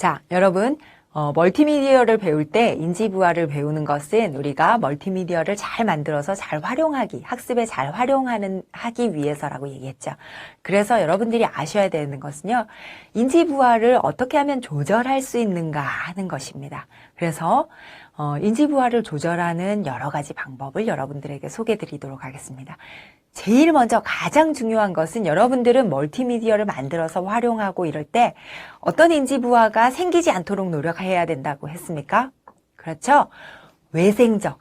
자, 여러분, 멀티미디어를 배울 때 인지부화를 배우는 것은 우리가 멀티미디어를 잘 만들어서 잘 활용하기, 학습에 잘 하기 위해서라고 얘기했죠. 그래서 여러분들이 아셔야 되는 것은요, 인지부화를 어떻게 하면 조절할 수 있는가 하는 것입니다. 그래서 인지부화를 조절하는 여러 가지 방법을 여러분들에게 소개해 드리도록 하겠습니다. 제일 먼저 가장 중요한 것은 여러분들은 멀티미디어를 만들어서 활용하고 이럴 때 어떤 인지부화가 생기지 않도록 노력해야 된다고 했습니까? 그렇죠? 외생적.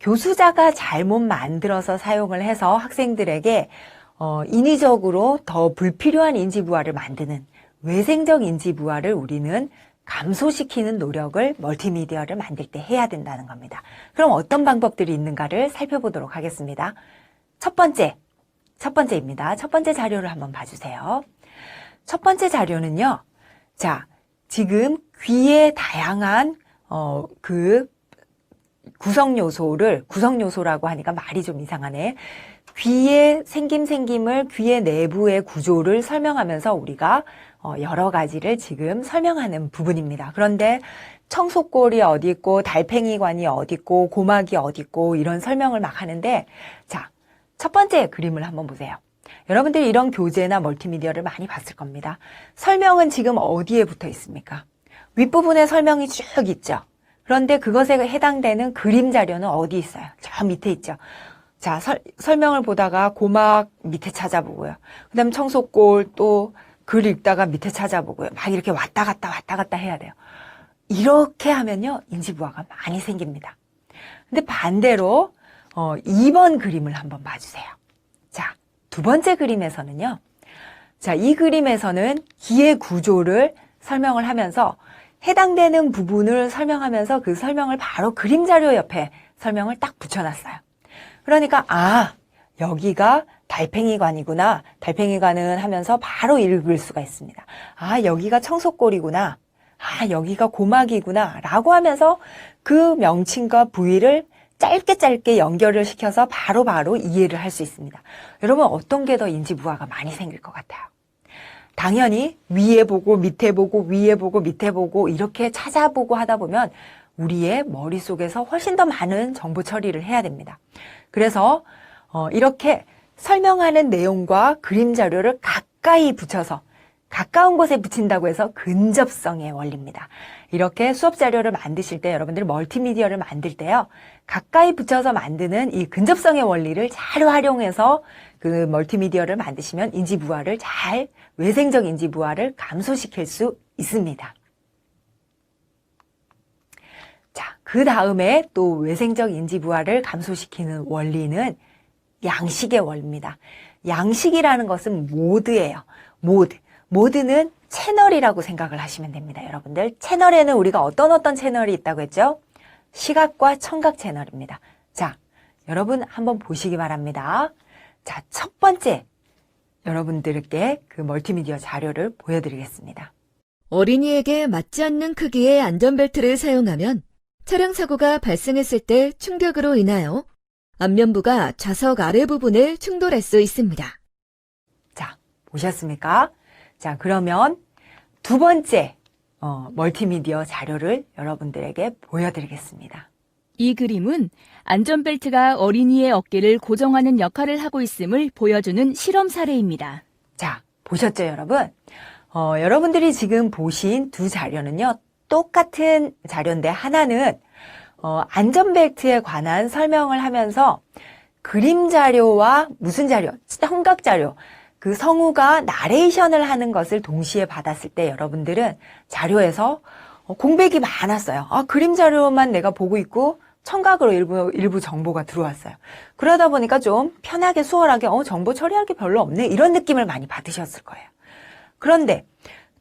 교수자가 잘못 만들어서 사용을 해서 학생들에게 인위적으로 더 불필요한 인지부화를 만드는 외생적 인지부화를 우리는 감소시키는 노력을 멀티미디어를 만들 때 해야 된다는 겁니다. 그럼 어떤 방법들이 있는가를 살펴보도록 하겠습니다. 첫 번째입니다. 첫 번째 자료를 한번 봐주세요. 첫 번째 자료는요. 자, 지금 귀의 다양한 구성요소라고 하니까 말이 좀 이상하네. 귀의 생김을 귀의 내부의 구조를 설명하면서 우리가 여러 가지를 지금 설명하는 부분입니다. 그런데 청속골이 어디 있고 달팽이관이 어디 있고 고막이 어디 있고 이런 설명을 막 하는데 자, 첫 번째 그림을 한번 보세요. 여러분들이 이런 교재나 멀티미디어를 많이 봤을 겁니다. 설명은 지금 어디에 붙어 있습니까? 윗부분에 설명이 쭉 있죠. 그런데 그것에 해당되는 그림 자료는 어디 있어요? 저 밑에 있죠. 자, 설명을 보다가 고막 밑에 찾아보고요. 그 다음 청속골 또 글 읽다가 밑에 찾아보고요. 막 이렇게 왔다 갔다 해야 돼요. 이렇게 하면요, 인지부화가 많이 생깁니다. 근데 반대로 2번 그림을 한번 봐주세요. 자, 두 번째 그림에서는요. 자, 이 그림에서는 귀의 구조를 설명을 하면서 해당되는 부분을 설명하면서 그 설명을 바로 그림 자료 옆에 설명을 딱 붙여놨어요. 그러니까 여기가 달팽이관이구나. 달팽이관은 하면서 바로 읽을 수가 있습니다. 여기가 청속골이구나. 여기가 고막이구나. 라고 하면서 그 명칭과 부위를 짧게 연결을 시켜서 바로 이해를 할 수 있습니다. 여러분 어떤 게 더 인지부화가 많이 생길 것 같아요? 당연히 위에 보고 밑에 보고 위에 보고 밑에 보고 이렇게 찾아보고 하다 보면 우리의 머릿속에서 훨씬 더 많은 정보 처리를 해야 됩니다. 그래서 이렇게 설명하는 내용과 그림 자료를 가까이 붙여서 가까운 곳에 붙인다고 해서 근접성의 원리입니다. 이렇게 수업 자료를 만드실 때 여러분들 멀티미디어를 만들 때요. 가까이 붙여서 만드는 이 근접성의 원리를 잘 활용해서 그 멀티미디어를 만드시면 외생적 인지부화를 감소시킬 수 있습니다. 자, 그 다음에 또 외생적 인지부화를 감소시키는 원리는 양식의 원리입니다. 양식이라는 것은 모드예요. 모드는 채널이라고 생각을 하시면 됩니다. 여러분들 채널에는 우리가 어떤 채널이 있다고 했죠? 시각과 청각 채널입니다. 자, 여러분 한번 보시기 바랍니다. 자, 첫 번째 여러분들께 그 멀티미디어 자료를 보여드리겠습니다. 어린이에게 맞지 않는 크기의 안전벨트를 사용하면 차량 사고가 발생했을 때 충격으로 인하여 안면부가 좌석 아래 부분을 충돌할 수 있습니다. 자, 보셨습니까? 자, 그러면 두 번째 멀티미디어 자료를 여러분들에게 보여드리겠습니다. 이 그림은 안전벨트가 어린이의 어깨를 고정하는 역할을 하고 있음을 보여주는 실험 사례입니다. 자, 보셨죠, 여러분? 여러분들이 지금 보신 두 자료는요, 똑같은 자료인데 하나는 안전벨트에 관한 설명을 하면서 그림 자료와 무슨 자료? 청각 자료. 그 성우가 나레이션을 하는 것을 동시에 받았을 때 여러분들은 자료에서 공백이 많았어요. 그림 자료만 내가 보고 있고 청각으로 일부 정보가 들어왔어요. 그러다 보니까 좀 편하게 수월하게 정보 처리할 게 별로 없네 이런 느낌을 많이 받으셨을 거예요. 그런데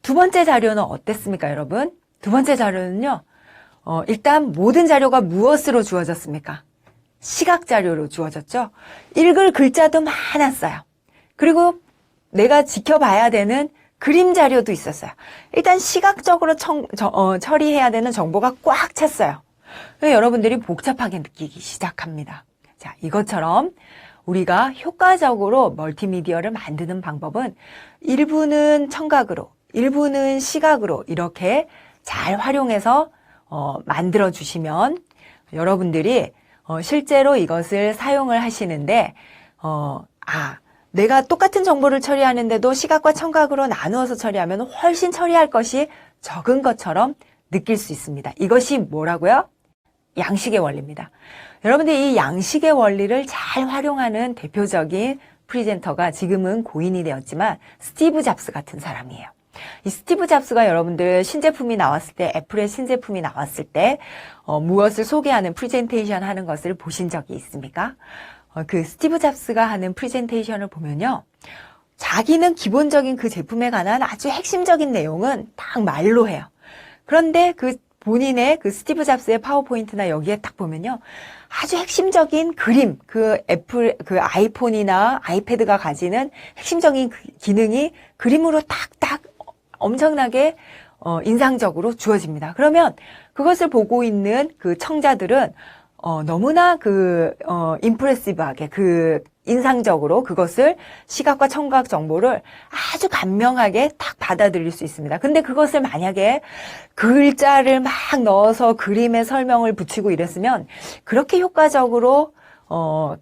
두 번째 자료는 어땠습니까, 여러분? 두 번째 자료는요. 일단 모든 자료가 무엇으로 주어졌습니까? 시각 자료로 주어졌죠. 읽을 글자도 많았어요. 그리고 내가 지켜봐야 되는 그림 자료도 있었어요. 일단 시각적으로 처리해야 되는 정보가 꽉 찼어요. 여러분들이 복잡하게 느끼기 시작합니다. 자, 이것처럼 우리가 효과적으로 멀티미디어를 만드는 방법은 일부는 청각으로, 일부는 시각으로 이렇게 잘 활용해서 만들어 주시면 여러분들이 실제로 이것을 사용을 하시는데 내가 똑같은 정보를 처리하는데도 시각과 청각으로 나누어서 처리하면 훨씬 처리할 것이 적은 것처럼 느낄 수 있습니다. 이것이 뭐라고요? 양식의 원리입니다. 여러분들 이 양식의 원리를 잘 활용하는 대표적인 프리젠터가 지금은 고인이 되었지만 스티브 잡스 같은 사람이에요. 이 스티브 잡스가 여러분들 신제품이 나왔을 때, 애플의 신제품이 나왔을 때 무엇을 소개하는 프레젠테이션 하는 것을 보신 적이 있습니까? 그 스티브 잡스가 하는 프레젠테이션을 보면요. 자기는 기본적인 그 제품에 관한 아주 핵심적인 내용은 딱 말로 해요. 그런데 그 본인의 그 스티브 잡스의 파워포인트나 여기에 딱 보면요. 아주 핵심적인 그림, 그 애플, 그 아이폰이나 아이패드가 가지는 핵심적인 기능이 그림으로 딱딱 엄청나게 인상적으로 주어집니다. 그러면 그것을 보고 있는 그 청자들은 너무나 임프레시브하게 인상적으로 그것을 시각과 청각 정보를 아주 간명하게 딱 받아들일 수 있습니다. 근데 그것을 만약에 글자를 막 넣어서 그림에 설명을 붙이고 이랬으면 그렇게 효과적으로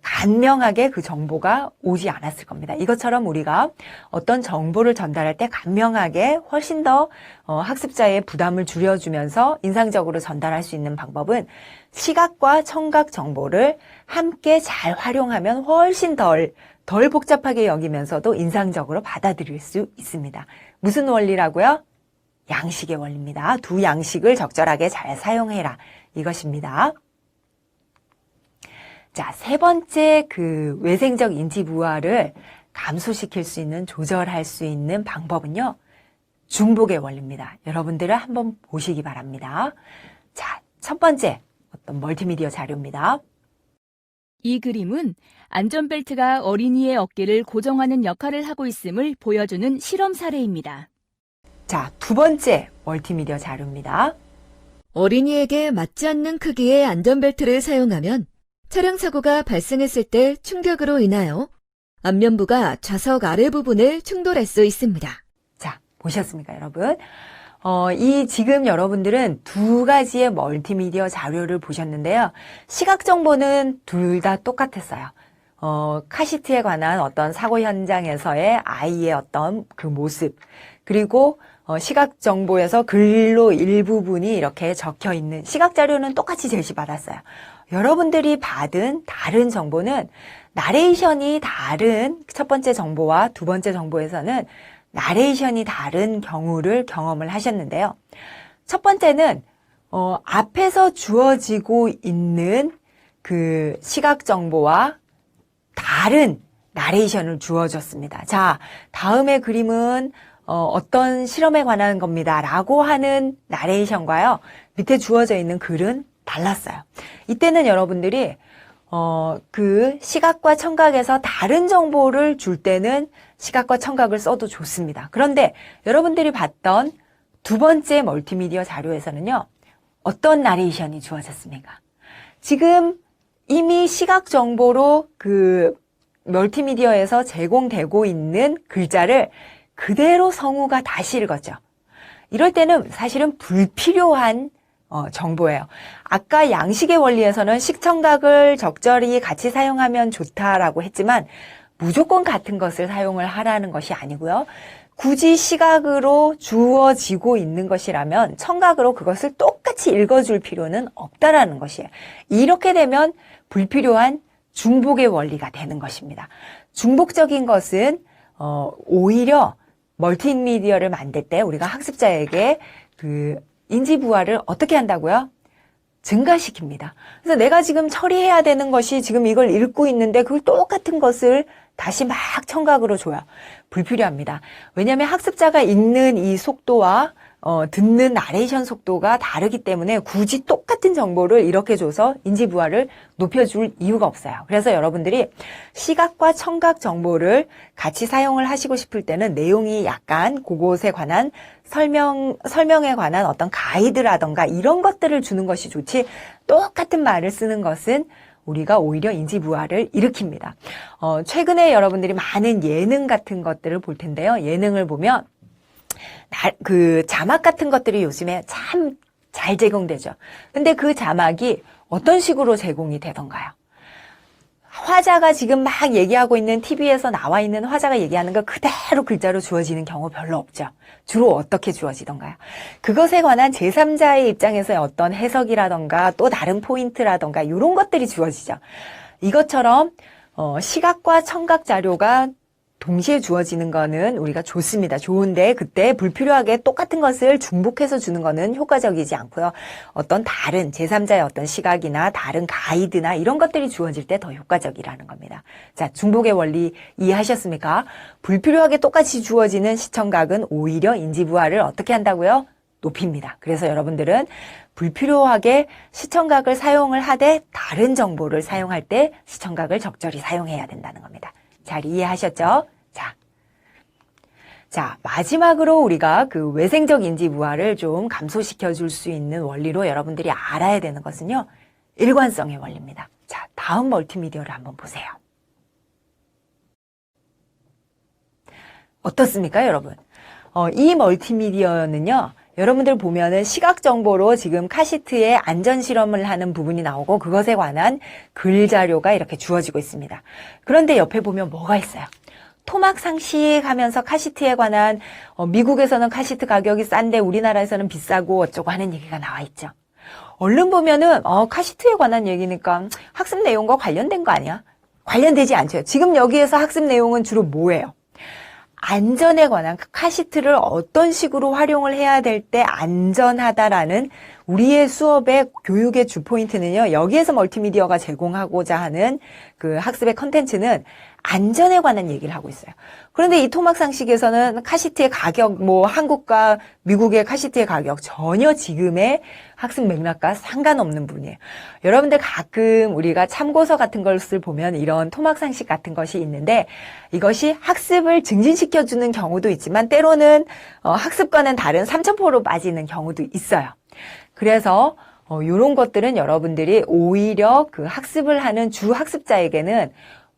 간명하게 그 정보가 오지 않았을 겁니다. 이것처럼 우리가 어떤 정보를 전달할 때 간명하게 훨씬 더 학습자의 부담을 줄여주면서 인상적으로 전달할 수 있는 방법은 시각과 청각 정보를 함께 잘 활용하면 훨씬 덜 복잡하게 여기면서도 인상적으로 받아들일 수 있습니다. 무슨 원리라고요? 양식의 원리입니다. 두 양식을 적절하게 잘 사용해라. 이것입니다. 자, 세 번째 그 외생적 인지 부하를 감소시킬 수 있는, 조절할 수 있는 방법은요. 중복의 원리입니다. 여러분들은 한번 보시기 바랍니다. 자, 첫 번째 어떤 멀티미디어 자료입니다. 이 그림은 안전벨트가 어린이의 어깨를 고정하는 역할을 하고 있음을 보여주는 실험 사례입니다. 자, 두 번째 멀티미디어 자료입니다. 어린이에게 맞지 않는 크기의 안전벨트를 사용하면 차량 사고가 발생했을 때 충격으로 인하여 안면부가 좌석 아래 부분을 충돌할 수 있습니다. 자, 보셨습니까, 여러분? 지금 여러분들은 두 가지의 멀티미디어 자료를 보셨는데요. 시각 정보는 둘 다 똑같았어요. 카시트에 관한 어떤 사고 현장에서의 아이의 어떤 그 모습, 그리고 시각 정보에서 글로 일부분이 이렇게 적혀 있는 시각 자료는 똑같이 제시받았어요. 여러분들이 받은 다른 정보는 나레이션이 다른 첫 번째 정보와 두 번째 정보에서는 나레이션이 다른 경우를 경험을 하셨는데요. 첫 번째는 앞에서 주어지고 있는 그 시각 정보와 다른 나레이션을 주어줬습니다. 자, 다음의 그림은 어떤 실험에 관한 겁니다. 라고 하는 나레이션과요. 밑에 주어져 있는 글은 달랐어요. 이때는 여러분들이 그 시각과 청각에서 다른 정보를 줄 때는 시각과 청각을 써도 좋습니다. 그런데 여러분들이 봤던 두 번째 멀티미디어 자료에서는요. 어떤 나레이션이 주어졌습니까? 지금 이미 시각 정보로 그 멀티미디어에서 제공되고 있는 글자를 그대로 성우가 다시 읽었죠. 이럴 때는 사실은 불필요한 정보예요. 아까 양식의 원리에서는 식청각을 적절히 같이 사용하면 좋다라고 했지만 무조건 같은 것을 사용을 하라는 것이 아니고요. 굳이 시각으로 주어지고 있는 것이라면 청각으로 그것을 똑같이 읽어줄 필요는 없다라는 것이에요. 이렇게 되면 불필요한 중복의 원리가 되는 것입니다. 중복적인 것은 오히려 멀티미디어를 만들 때 우리가 학습자에게 그 인지 부하를 어떻게 한다고요? 증가시킵니다. 그래서 내가 지금 처리해야 되는 것이 지금 이걸 읽고 있는데 그걸 똑같은 것을 다시 막 청각으로 줘요. 불필요합니다. 왜냐하면 학습자가 읽는 이 속도와 듣는 나레이션 속도가 다르기 때문에 굳이 똑같은 정보를 이렇게 줘서 인지 부하를 높여줄 이유가 없어요. 그래서 여러분들이 시각과 청각 정보를 같이 사용을 하시고 싶을 때는 내용이 약간 그곳에 관한 설명에 관한 어떤 가이드라던가 이런 것들을 주는 것이 좋지 똑같은 말을 쓰는 것은 우리가 오히려 인지 부하를 일으킵니다. 최근에 여러분들이 많은 예능 같은 것들을 볼 텐데요. 예능을 보면 그 자막 같은 것들이 요즘에 참 잘 제공되죠. 근데 그 자막이 어떤 식으로 제공이 되던가요? 화자가 지금 막 얘기하고 있는 TV에서 나와 있는 화자가 얘기하는 거 그대로 글자로 주어지는 경우 별로 없죠. 주로 어떻게 주어지던가요? 그것에 관한 제3자의 입장에서의 어떤 해석이라던가 또 다른 포인트라던가 이런 것들이 주어지죠. 이것처럼 시각과 청각 자료가 동시에 주어지는 거는 우리가 좋습니다. 좋은데 그때 불필요하게 똑같은 것을 중복해서 주는 거는 효과적이지 않고요. 어떤 다른 제3자의 어떤 시각이나 다른 가이드나 이런 것들이 주어질 때 더 효과적이라는 겁니다. 자, 중복의 원리 이해하셨습니까? 불필요하게 똑같이 주어지는 시청각은 오히려 인지부하를 어떻게 한다고요? 높입니다. 그래서 여러분들은 불필요하게 시청각을 사용을 하되 다른 정보를 사용할 때 시청각을 적절히 사용해야 된다는 겁니다. 잘 이해하셨죠? 자, 마지막으로 우리가 그 외생적 인지 부하를 좀 감소시켜 줄 수 있는 원리로 여러분들이 알아야 되는 것은요, 일관성의 원리입니다. 자, 다음 멀티미디어를 한번 보세요. 어떻습니까, 여러분? 이 멀티미디어는요, 여러분들 보면은 시각 정보로 지금 카시트에 안전 실험을 하는 부분이 나오고 그것에 관한 글 자료가 이렇게 주어지고 있습니다. 그런데 옆에 보면 뭐가 있어요? 토막 상식 하면서 카시트에 관한 미국에서는 카시트 가격이 싼데 우리나라에서는 비싸고 어쩌고 하는 얘기가 나와 있죠. 얼른 보면은 카시트에 관한 얘기니까 학습 내용과 관련된 거 아니야? 관련되지 않죠. 지금 여기에서 학습 내용은 주로 뭐예요? 안전에 관한 카시트를 어떤 식으로 활용을 해야 될 때 안전하다라는 우리의 수업의 교육의 주포인트는요. 여기에서 멀티미디어가 제공하고자 하는 그 학습의 컨텐츠는 안전에 관한 얘기를 하고 있어요. 그런데 이 토막상식에서는 카시트의 가격, 한국과 미국의 카시트의 가격 전혀 지금의 학습 맥락과 상관없는 부분이에요. 여러분들 가끔 우리가 참고서 같은 것을 보면 이런 토막상식 같은 것이 있는데 이것이 학습을 증진시켜주는 경우도 있지만 때로는 학습과는 다른 삼천포로 빠지는 경우도 있어요. 그래서 이런 것들은 여러분들이 오히려 그 학습을 하는 주 학습자에게는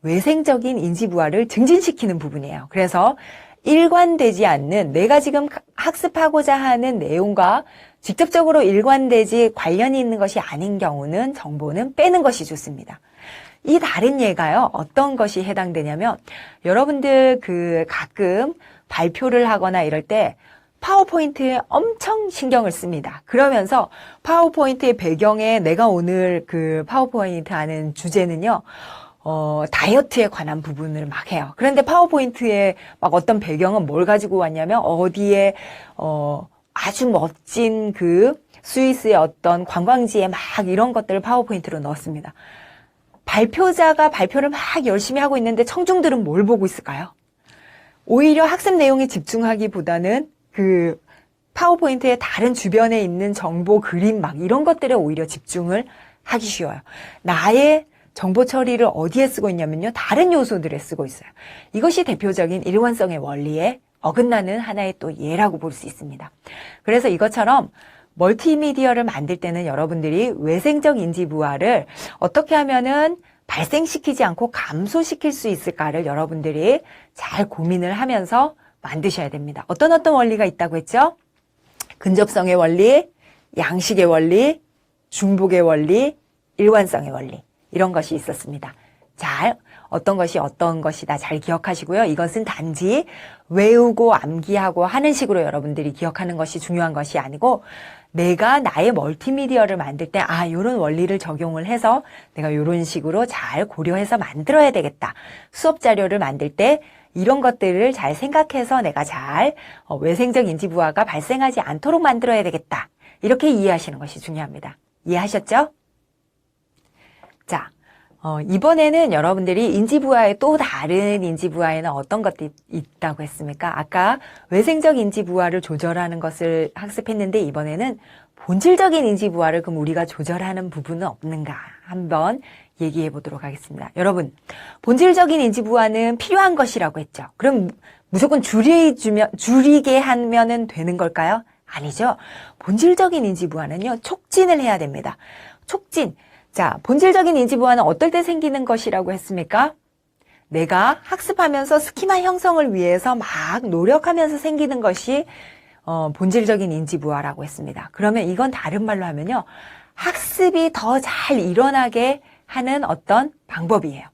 외생적인 인지부하를 증진시키는 부분이에요. 그래서 일관되지 않는 내가 지금 학습하고자 하는 내용과 직접적으로 일관되지 관련이 있는 것이 아닌 경우는 정보는 빼는 것이 좋습니다. 이 다른 예가요. 어떤 것이 해당되냐면 여러분들 그 가끔 발표를 하거나 이럴 때 파워포인트에 엄청 신경을 씁니다. 그러면서 파워포인트의 배경에 내가 오늘 그 파워포인트 하는 주제는요. 다이어트에 관한 부분을 막 해요. 그런데 파워포인트에 막 어떤 배경은 뭘 가지고 왔냐면 어디에 아주 멋진 그 스위스의 어떤 관광지에 막 이런 것들을 파워포인트로 넣었습니다. 발표자가 발표를 막 열심히 하고 있는데 청중들은 뭘 보고 있을까요? 오히려 학습 내용에 집중하기보다는 그 파워포인트의 다른 주변에 있는 정보, 그림 막 이런 것들에 오히려 집중을 하기 쉬워요. 나의 정보 처리를 어디에 쓰고 있냐면요. 다른 요소들에 쓰고 있어요. 이것이 대표적인 일관성의 원리에 어긋나는 하나의 또 예라고 볼 수 있습니다. 그래서 이것처럼 멀티미디어를 만들 때는 여러분들이 외생적 인지 부하를 어떻게 하면은 발생시키지 않고 감소시킬 수 있을까를 여러분들이 잘 고민을 하면서 만드셔야 됩니다. 어떤 원리가 있다고 했죠? 근접성의 원리, 양식의 원리, 중복의 원리, 일관성의 원리. 이런 것이 있었습니다. 잘 어떤 것이다 잘 기억하시고요. 이것은 단지 외우고 암기하고 하는 식으로 여러분들이 기억하는 것이 중요한 것이 아니고 내가 나의 멀티미디어를 만들 때 이런 원리를 적용을 해서 내가 이런 식으로 잘 고려해서 만들어야 되겠다. 수업 자료를 만들 때 이런 것들을 잘 생각해서 내가 잘 외생적 인지 부하가 발생하지 않도록 만들어야 되겠다. 이렇게 이해하시는 것이 중요합니다. 이해하셨죠? 자, 이번에는 여러분들이 인지부하의 또 다른 인지부하에는 어떤 것들이 있다고 했습니까? 아까 외생적 인지부하를 조절하는 것을 학습했는데 이번에는 본질적인 인지부하를 그럼 우리가 조절하는 부분은 없는가? 한번 얘기해 보도록 하겠습니다. 여러분, 본질적인 인지부하는 필요한 것이라고 했죠. 그럼 무조건 줄이게 하면은 되는 걸까요? 아니죠. 본질적인 인지부하는요, 촉진을 해야 됩니다. 촉진. 자, 본질적인 인지부하는 어떨 때 생기는 것이라고 했습니까? 내가 학습하면서 스키마 형성을 위해서 막 노력하면서 생기는 것이 본질적인 인지부화라고 했습니다. 그러면 이건 다른 말로 하면요. 학습이 더 잘 일어나게 하는 어떤 방법이에요.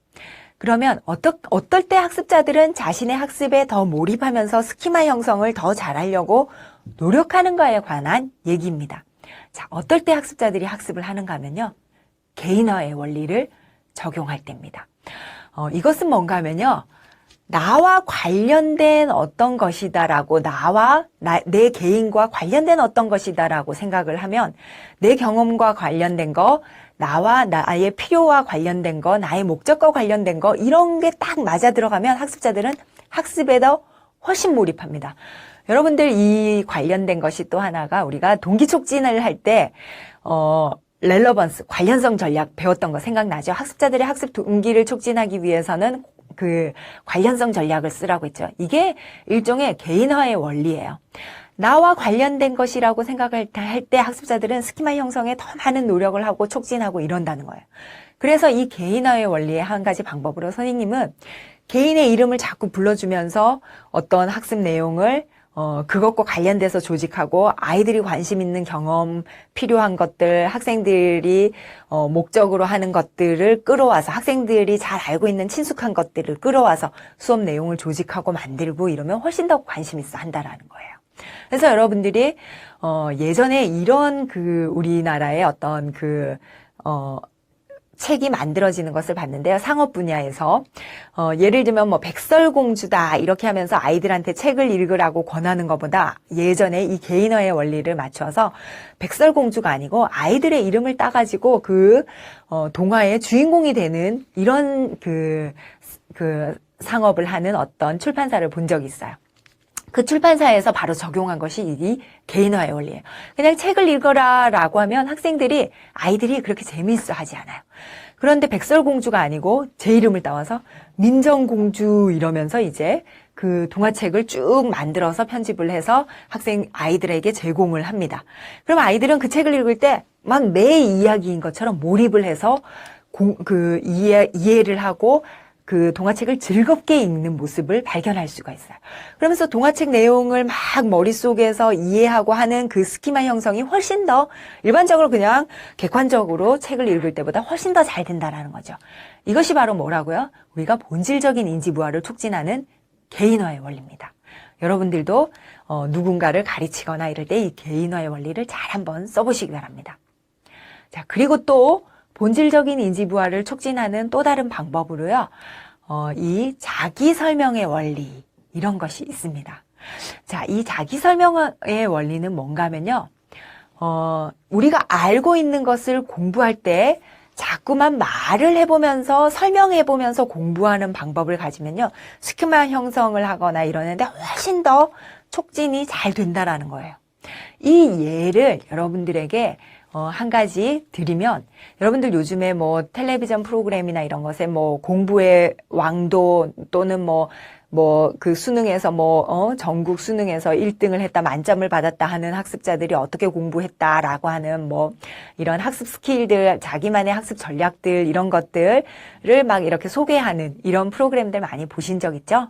그러면 어떨 때 학습자들은 자신의 학습에 더 몰입하면서 스키마 형성을 더 잘하려고 노력하는가에 관한 얘기입니다. 자, 어떨 때 학습자들이 학습을 하는가 하면요. 개인화의 원리를 적용할 때입니다. 이것은 뭔가 하면요. 나와 관련된 어떤 것이다라고 내 개인과 관련된 어떤 것이다라고 생각을 하면 내 경험과 관련된 거, 나의 필요와 관련된 거, 나의 목적과 관련된 거 이런 게 딱 맞아 들어가면 학습자들은 학습에 더 훨씬 몰입합니다. 여러분들 이 관련된 것이 또 하나가 우리가 동기 촉진을 할 때 렐러번스, 관련성 전략 배웠던 거 생각나죠? 학습자들의 학습 동기를 促진하기 위해서는 그 관련성 전략을 쓰라고 했죠. 이게 일종의 개인화의 원리예요. 나와 관련된 것이라고 생각할 때 학습자들은 스키마 형성에 더 많은 노력을 하고 촉진하고 이런다는 거예요. 그래서 이 개인화의 원리의 한 가지 방법으로 선생님은 개인의 이름을 자꾸 불러주면서 어떤 학습 내용을 그것과 관련돼서 조직하고 아이들이 관심 있는 경험, 필요한 것들, 학생들이 목적으로 하는 것들을 끌어와서 학생들이 잘 알고 있는 친숙한 것들을 끌어와서 수업 내용을 조직하고 만들고 이러면 훨씬 더 관심 있어 한다라는 거예요. 그래서 여러분들이 예전에 이런 우리나라의 어떤 책이 만들어지는 것을 봤는데요. 상업 분야에서 예를 들면 뭐 백설공주다 이렇게 하면서 아이들한테 책을 읽으라고 권하는 것보다 예전에 이 개인화의 원리를 맞춰서 백설공주가 아니고 아이들의 이름을 따가지고 동화의 주인공이 되는 이런 상업을 하는 어떤 출판사를 본 적이 있어요. 그 출판사에서 바로 적용한 것이 이 개인화의 원리예요. 그냥 책을 읽어라라고 하면 아이들이 그렇게 재미있어 하지 않아요. 그런데 백설공주가 아니고 제 이름을 따와서 민정공주 이러면서 이제 그 동화책을 쭉 만들어서 편집을 해서 아이들에게 제공을 합니다. 그럼 아이들은 그 책을 읽을 때 막 내 이야기인 것처럼 몰입을 해서 이해를 하고 그 동화책을 즐겁게 읽는 모습을 발견할 수가 있어요. 그러면서 동화책 내용을 막 머릿속에서 이해하고 하는 그 스키마 형성이 훨씬 더 일반적으로 그냥 객관적으로 책을 읽을 때보다 훨씬 더 잘 된다라는 거죠. 이것이 바로 뭐라고요? 우리가 본질적인 인지부화를 촉진하는 개인화의 원리입니다. 여러분들도 누군가를 가르치거나 이럴 때 이 개인화의 원리를 잘 한번 써보시기 바랍니다. 자, 그리고 또 본질적인 인지부화를 촉진하는 또 다른 방법으로요. 이 자기 설명의 원리 이런 것이 있습니다. 자, 이 자기 설명의 원리는 뭔가 하면요. 우리가 알고 있는 것을 공부할 때 자꾸만 말을 해보면서 설명해보면서 공부하는 방법을 가지면요. 스키마 형성을 하거나 이러는데 훨씬 더 촉진이 잘 된다라는 거예요. 이 예를 여러분들에게 한 가지 드리면 여러분들 요즘에 뭐 텔레비전 프로그램이나 이런 것에 뭐 공부의 왕도 또는 그 수능에서 전국 수능에서 1등을 했다 만점을 받았다 하는 학습자들이 어떻게 공부했다라고 하는 이런 학습 스킬들 자기만의 학습 전략들 이런 것들을 막 이렇게 소개하는 이런 프로그램들 많이 보신 적 있죠?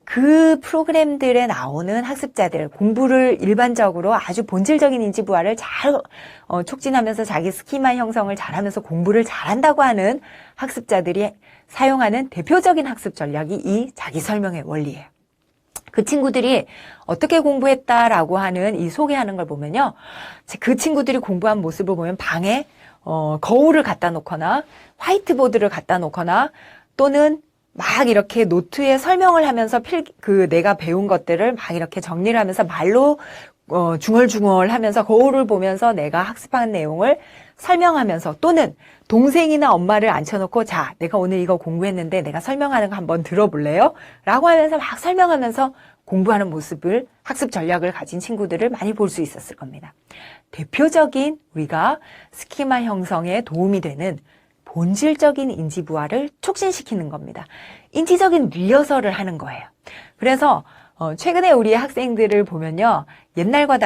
그 프로그램들에 나오는 학습자들, 공부를 일반적으로 아주 본질적인 인지부화를 잘 촉진하면서 자기 스키마 형성을 잘하면서 공부를 잘한다고 하는 학습자들이 사용하는 대표적인 학습 전략이 이 자기 설명의 원리예요. 그 친구들이 어떻게 공부했다라고 하는 이 소개하는 걸 보면요. 그 친구들이 공부한 모습을 보면 방에 거울을 갖다 놓거나 화이트보드를 갖다 놓거나 또는 막 이렇게 노트에 설명을 하면서 내가 배운 것들을 막 이렇게 정리를 하면서 말로 중얼중얼 하면서 거울을 보면서 내가 학습한 내용을 설명하면서 또는 동생이나 엄마를 앉혀놓고 자, 내가 오늘 이거 공부했는데 내가 설명하는 거 한번 들어볼래요? 라고 하면서 막 설명하면서 공부하는 모습을 학습 전략을 가진 친구들을 많이 볼 수 있었을 겁니다. 대표적인 우리가 스키마 형성에 도움이 되는 본질적인 인지부화를 촉진시키는 겁니다. 인지적인 리허설을 하는 거예요. 그래서 최근에 우리 학생들을 보면요. 옛날과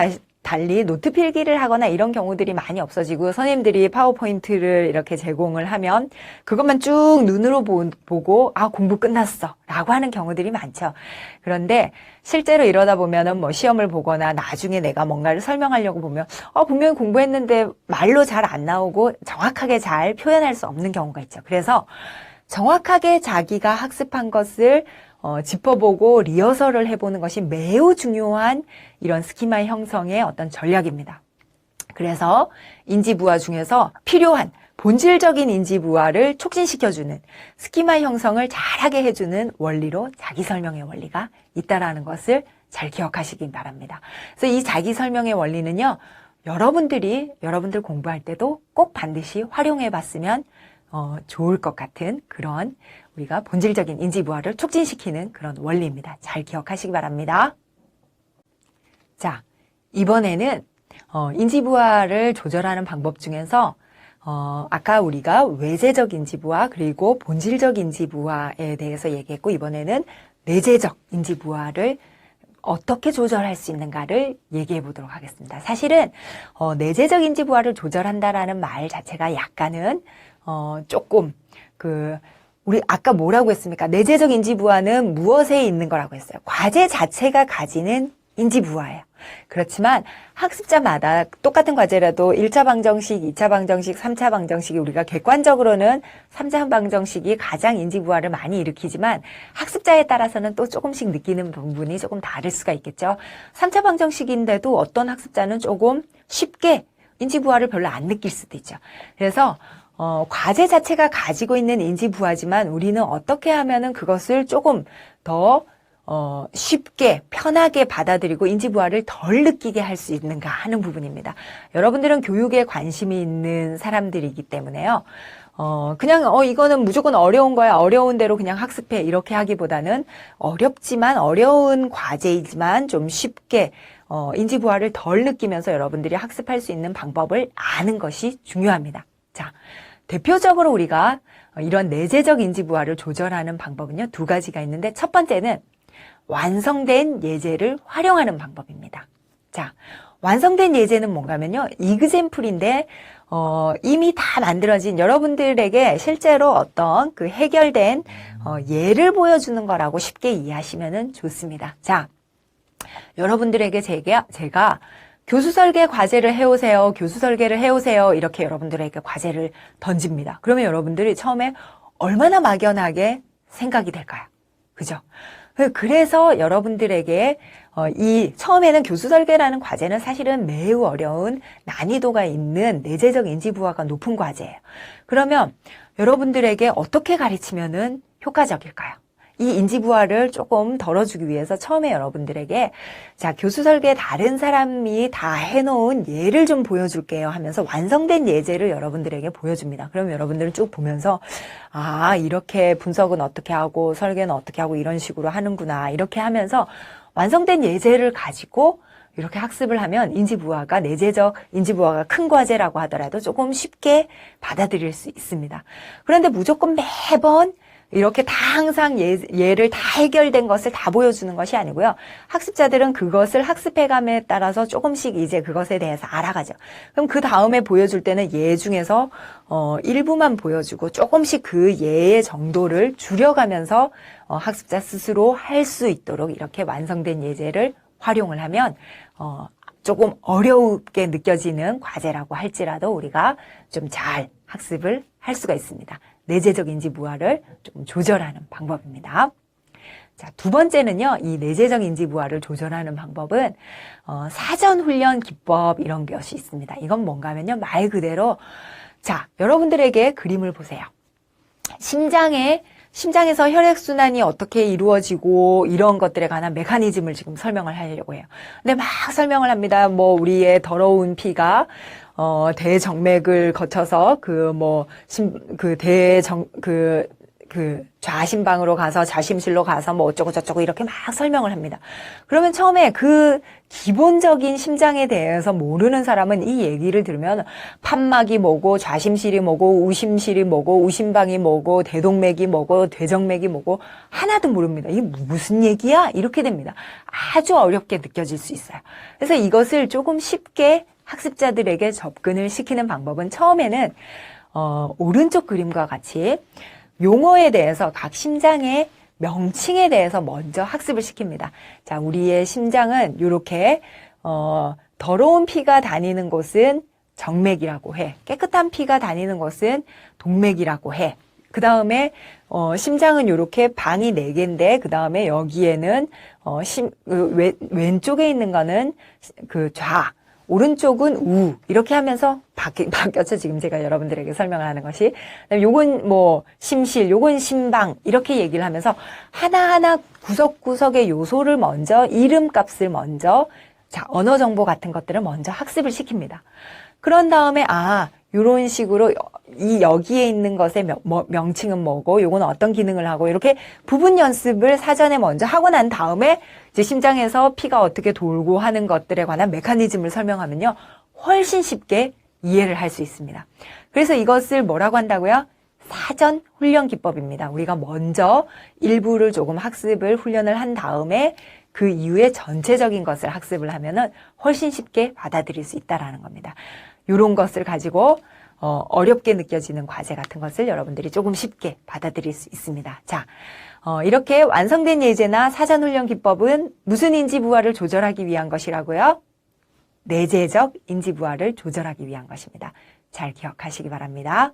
달리 노트 필기를 하거나 이런 경우들이 많이 없어지고 선생님들이 파워포인트를 이렇게 제공을 하면 그것만 쭉 눈으로 보고 공부 끝났어 라고 하는 경우들이 많죠. 그런데 실제로 이러다 보면은 뭐 시험을 보거나 나중에 내가 뭔가를 설명하려고 보면 분명히 공부했는데 말로 잘 안 나오고 정확하게 잘 표현할 수 없는 경우가 있죠. 그래서 정확하게 자기가 학습한 것을 짚어보고 리허설을 해보는 것이 매우 중요한 이런 스키마 형성의 어떤 전략입니다. 그래서 인지부화 중에서 필요한 본질적인 인지부화를 촉진시켜주는 스키마 형성을 잘하게 해주는 원리로 자기설명의 원리가 있다라는 것을 잘 기억하시기 바랍니다. 그래서 이 자기설명의 원리는요, 여러분들 공부할 때도 꼭 반드시 활용해 봤으면 좋을 것 같은 그런 우리가 본질적인 인지부화를 촉진시키는 그런 원리입니다. 잘 기억하시기 바랍니다. 자, 이번에는 인지부화를 조절하는 방법 중에서 아까 우리가 외재적 인지부화 그리고 본질적 인지부화에 대해서 얘기했고, 이번에는 내재적 인지부화를 어떻게 조절할 수 있는가를 얘기해 보도록 하겠습니다. 사실은 내재적 인지부화를 조절한다라는 말 자체가 약간은 조금 우리 아까 뭐라고 했습니까? 내재적 인지부화는 무엇에 있는 거라고 했어요? 과제 자체가 가지는 인지부화예요. 그렇지만 학습자마다 똑같은 과제라도 1차 방정식, 2차 방정식, 3차 방정식이 우리가 객관적으로는 3차 방정식이 가장 인지부화를 많이 일으키지만 학습자에 따라서는 또 조금씩 느끼는 부분이 조금 다를 수가 있겠죠. 3차 방정식인데도 어떤 학습자는 조금 쉽게 인지부화를 별로 안 느낄 수도 있죠. 그래서 과제 자체가 가지고 있는 인지부화지만 우리는 어떻게 하면은 그것을 조금 더 쉽게 편하게 받아들이고 인지부화를 덜 느끼게 할 수 있는가 하는 부분입니다. 여러분들은 교육에 관심이 있는 사람들이기 때문에요. 그냥 이거는 무조건 어려운 거야, 어려운 대로 그냥 학습해 이렇게 하기보다는 어렵지만 어려운 과제이지만 좀 쉽게 인지부화를 덜 느끼면서 여러분들이 학습할 수 있는 방법을 아는 것이 중요합니다. 자, 대표적으로 우리가 이런 내재적 인지부화를 조절하는 방법은요, 두 가지가 있는데 첫 번째는 완성된 예제를 활용하는 방법입니다. 자, 완성된 예제는 뭔가 하면요, 이그샘플인데 이미 다 만들어진 여러분들에게 실제로 어떤 그 해결된 예를 보여주는 거라고 쉽게 이해하시면 좋습니다. 자, 여러분들에게 제가 교수 설계 과제를 해오세요, 교수 설계를 해오세요 이렇게 여러분들에게 과제를 던집니다. 그러면 여러분들이 처음에 얼마나 막연하게 생각이 될까요? 그죠? 그래서 여러분들에게 처음에는 교수 설계라는 과제는 사실은 매우 어려운 난이도가 있는 내재적 인지부화가 높은 과제예요. 그러면 여러분들에게 어떻게 가르치면은 효과적일까요? 이 인지부화를 조금 덜어주기 위해서 처음에 여러분들에게 자, 교수 설계 다른 사람이 다 해놓은 예를 좀 보여줄게요 하면서 완성된 예제를 여러분들에게 보여줍니다. 그럼 여러분들은 쭉 보면서 이렇게 분석은 어떻게 하고 설계는 어떻게 하고 이런 식으로 하는구나 이렇게 하면서 완성된 예제를 가지고 이렇게 학습을 하면 인지부화가 내재적 인지부화가 큰 과제라고 하더라도 조금 쉽게 받아들일 수 있습니다. 그런데 무조건 매번 이렇게 다 항상 예를 다 해결된 것을 다 보여주는 것이 아니고요. 학습자들은 그것을 학습해감에 따라서 조금씩 이제 그것에 대해서 알아가죠. 그럼 그 다음에 보여줄 때는 예 중에서 일부만 보여주고 조금씩 그 예의 정도를 줄여가면서 학습자 스스로 할 수 있도록 이렇게 완성된 예제를 활용을 하면 조금 어렵게 느껴지는 과제라고 할지라도 우리가 좀 잘 학습을 할 수가 있습니다. 내재적 인지부화를 좀 조절하는 방법입니다. 자, 두 번째는요, 이 내재적 인지부화를 조절하는 방법은 사전훈련 기법 이런 것이 있습니다. 이건 뭔가 하면요, 말 그대로 자, 여러분들에게 그림을 보세요. 심장에서 혈액순환이 어떻게 이루어지고 이런 것들에 관한 메커니즘을 지금 설명을 하려고 해요. 근데 막 설명을 합니다. 우리의 더러운 피가 대정맥을 거쳐서 그 좌심방으로 가서 좌심실로 가서 뭐 어쩌고 저쩌고 이렇게 막 설명을 합니다. 그러면 처음에 그 기본적인 심장에 대해서 모르는 사람은 이 얘기를 들으면 판막이 뭐고 좌심실이 뭐고 우심실이 뭐고 우심방이 뭐고 대동맥이 뭐고 대정맥이 뭐고 하나도 모릅니다. 이게 무슨 얘기야? 이렇게 됩니다. 아주 어렵게 느껴질 수 있어요. 그래서 이것을 조금 쉽게 학습자들에게 접근을 시키는 방법은 처음에는 오른쪽 그림과 같이 용어에 대해서 각 심장의 명칭에 대해서 먼저 학습을 시킵니다. 자, 우리의 심장은 이렇게 더러운 피가 다니는 곳은 정맥이라고 해. 깨끗한 피가 다니는 곳은 동맥이라고 해. 그 다음에 심장은 이렇게 방이 4개인데 그 다음에 여기에는 왼쪽에 있는 거는 그 좌, 오른쪽은 우 이렇게 하면서 바뀌었죠. 지금 제가 여러분들에게 설명을 하는 것이. 요건 뭐 심실, 요건 심방 이렇게 얘기를 하면서 하나하나 구석구석의 요소를 먼저 이름값을 먼저 자 언어 정보 같은 것들을 먼저 학습을 시킵니다. 그런 다음에 요런 식으로 이 여기에 있는 것의 명칭은 뭐고 요건 어떤 기능을 하고 이렇게 부분 연습을 사전에 먼저 하고 난 다음에 이제 심장에서 피가 어떻게 돌고 하는 것들에 관한 메커니즘을 설명하면요 훨씬 쉽게 이해를 할 수 있습니다. 그래서 이것을 뭐라고 한다고요? 사전 훈련 기법입니다. 우리가 먼저 일부를 조금 훈련을 한 다음에 그 이후에 전체적인 것을 학습을 하면은 훨씬 쉽게 받아들일 수 있다라는 겁니다. 이런 것을 가지고 어렵게 느껴지는 과제 같은 것을 여러분들이 조금 쉽게 받아들일 수 있습니다. 자, 이렇게 완성된 예제나 사전훈련 기법은 무슨 인지부하를 조절하기 위한 것이라고요? 내재적 인지부하를 조절하기 위한 것입니다. 잘 기억하시기 바랍니다.